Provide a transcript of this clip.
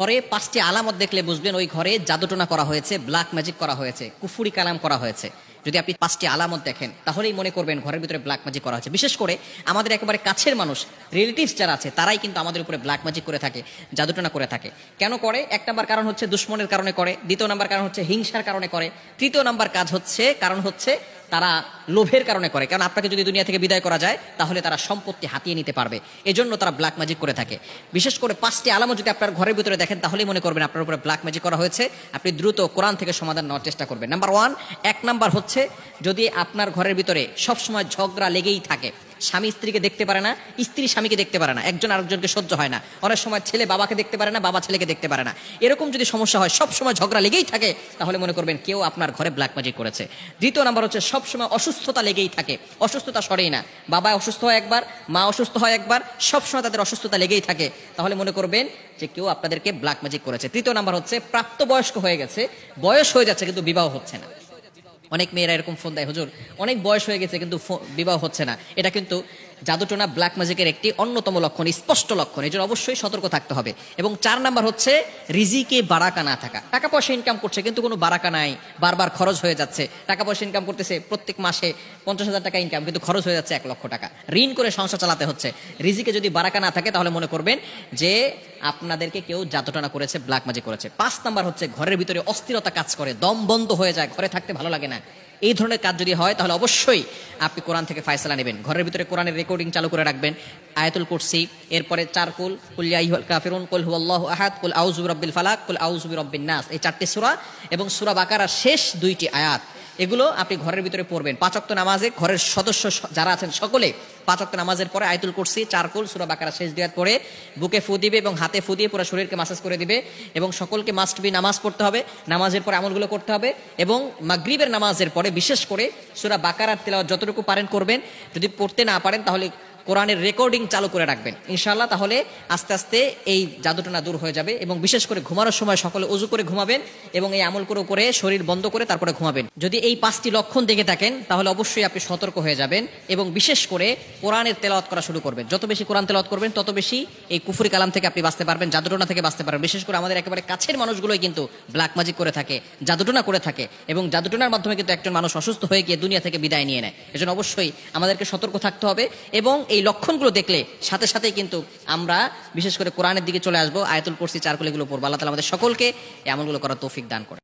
ঘরে 5টি আলামত দেখলে বুঝবেন ওই ঘরে জাদুটোনা করা হয়েছে, ব্ল্যাক ম্যাজিক করা হয়েছে, কুফুরি কালাম করা হয়েছে। যদি আপনি 5টি আলামত দেখেন তাহলেই মনে করবেন ঘরের ভিতরে ব্ল্যাক ম্যাজিক করা হয়েছে। বিশেষ করে আমাদের একেবারে কাছের মানুষ, রিলেটিভস যারা আছে, তারাই কিন্তু আমাদের উপরে ব্ল্যাক ম্যাজিক করে থাকে, জাদুটোনা করে থাকে। কেন করে? 1 নাম্বার কারণ হচ্ছে দুশ্মনের কারণে করে, 2 নাম্বার কারণ হচ্ছে হিংসার কারণে করে, 3 নাম্বার কারণ হচ্ছে তারা লোভের কারণে করে। কারণ আপনাকে যদি দুনিয়া থেকে বিদায় করা যায় তাহলে তারা সম্পত্তি হাতিয়ে নিতে পারবে, এজন্য তারা ব্ল্যাক ম্যাজিক করে থাকে। বিশেষ করে 5টি আলামত যদি আপনার ঘরের ভিতরে দেখেন তাহলেই মনে করবেন আপনার উপরে ব্ল্যাক ম্যাজিক করা হয়েছে। আপনি দ্রুত কোরআন থেকে সমাধান নেওয়ার চেষ্টা করবেন। নাম্বার 1 নাম্বার হচ্ছে যদি আপনার ঘরের ভিতরে সবসময় ঝগড়া লেগেই থাকে, স্বামী স্ত্রীকে দেখতে পারে না, স্ত্রী স্বামীকে দেখতে পারে না, একজন আরেকজনকে সহ্য হয় না, অনেক সময় ছেলে বাবাকে দেখতে পারে না, বাবা ছেলেকে দেখতে পারে না, এরকম যদি সমস্যা হয়, সব সময় ঝগড়া লেগেই থাকে, তাহলে মনে করবেন কেউ আপনার ঘরে ব্ল্যাক ম্যাজিক করেছে। 2 নাম্বার হচ্ছে সবসময় অসুস্থতা লেগেই থাকে, অসুস্থতা সরেই না, বাবা অসুস্থ হয় একবার, মা অসুস্থ হয় একবার, সবসময় তাদের অসুস্থতা লেগেই থাকে, তাহলে মনে করবেন যে কেউ আপনাদেরকে ব্ল্যাক ম্যাজিক করেছে। 3 নাম্বার হচ্ছে প্রাপ্তবয়স্ক হয়ে গেছে, বয়স হয়ে যাচ্ছে কিন্তু বিবাহ হচ্ছে না। অনেক মেয়েরা এরকম ফোন দেয়, হুজুর অনেক বয়স হয়ে গেছে কিন্তু বিবাহ হচ্ছে না। এটা কিন্তু জাদুটোনা ব্ল্যাক ম্যাজিকের একটি অন্যতম লক্ষণ, স্পষ্ট লক্ষণ। এই জন্য অবশ্যই সতর্ক থাকতে হবে। এবং 4 নাম্বার হচ্ছে রিজিকে বারাকা না থাকা। টাকা পয়সা ইনকাম করছে কিন্তু কোনো বারাকা নাই, বারবার খরচ হয়ে যাচ্ছে। টাকা পয়সা ইনকাম করতেছে, প্রত্যেক মাসে 50,000 টাকা ইনকাম, কিন্তু খরচ হয়ে যাচ্ছে 1 লক্ষ টাকা, ঋণ করে সংসার চালাতে হচ্ছে। রিজিকে যদি বারাকা না থাকে তাহলে মনে করবেন যে আপনাদেরকে কেউ জাদুটোনা করেছে, ব্ল্যাক ম্যাজিক করেছে। 5 নাম্বার হচ্ছে ঘরের ভিতরে অস্থিরতা কাজ করে, দম বন্ধ হয়ে যায়, ঘরে থাকতে ভালো লাগে না। এই ধরনের কাজ যদি হয় তাহলে অবশ্যই আপনি কোরআন থেকে ফায়সালা নেবেন। ঘরের ভিতরে কোরআনের রেকর্ডিং চালু করে রাখবেন, আয়াতুল কুরসি, এরপরে 4 কুল, কুল ইয়া আইয়ুহাল কাফিরুন, কুল হুয়াল্লাহু আহাদ, কুল আউযু বিরাব্বিল ফালাক, কুল আউযু বিরাব্বিন নাস, এই 4টি সূরা এবং সূরা বাকারার শেষ 2টি আয়াত, এগুলো আপনি ঘরের ভিতরে পড়বেন। 5 ওয়াক্ত নামাজে ঘরের সদস্য যারা আছেন সকলে 5 ওয়াক্ত নামাজের পরে আয়াতুল কুরসি, 4 কুল, সূরা বাকারা শেষ 2 আয়াত পড়ে বুকে ফু দিবে এবং হাতে ফু দিয়ে পুরো শরীরকে মাসাজ করে দিবে। এবং সকলকে মাস্ট বি নামাজ পড়তে হবে, নামাজের পরে আমলগুলো করতে হবে। এবং মাগরিবের নামাজের পরে বিশেষ করে সূরা বাকারার তেলাওয়াত যতটুকু পারেন করবেন। যদি পড়তে না পারেন তাহলে কোরআনের রেকর্ডিং চালু করে রাখবেন ইনশাআল্লাহ, তাহলে আস্তে আস্তে এই জাদুটোনা দূর হয়ে যাবে। এবং বিশেষ করে ঘুমানোর সময় সকলে ওযু করে ঘুমাবেন এবং এই আমল করে শরীর বন্ধ করে তারপরে ঘুমাবেন। যদি এই 5টি লক্ষণ দেখে থাকেন তাহলে অবশ্যই আপনি সতর্ক হয়ে যাবেন এবং বিশেষ করে কোরআনের তেলাওয়াত করা শুরু করবেন। যত বেশি কোরআন তেলাওয়াত করবেন তত বেশি এই কুফরি কালাম থেকে আপনি বাঁচতে পারবেন, জাদুটোনা থেকে বাঁচতে পারবেন। বিশেষ করে আমাদের একেবারে কাছের মানুষগুলোই কিন্তু ব্ল্যাক ম্যাজিক করে থাকে, জাদুটোনা করে থাকে এবং জাদুটোনার মাধ্যমে কিন্তু একজন মানুষ অসুস্থ হয়ে গিয়ে দুনিয়া থেকে বিদায় নিয়ে নেয়। এজন্য অবশ্যই আমাদেরকে সতর্ক থাকতে হবে এবং এই লক্ষণগুলো দেখলে সাথে সাথেই কিন্তু আমরা বিশেষ করে কোরআনের দিকে চলে আসবো, আয়াতুল কুরসি, 4 কুল এগুলো পড়বো। আল্লাহ তাআলা আমাদের সকলকে এই আমলগুলো করার তৌফিক দান করে।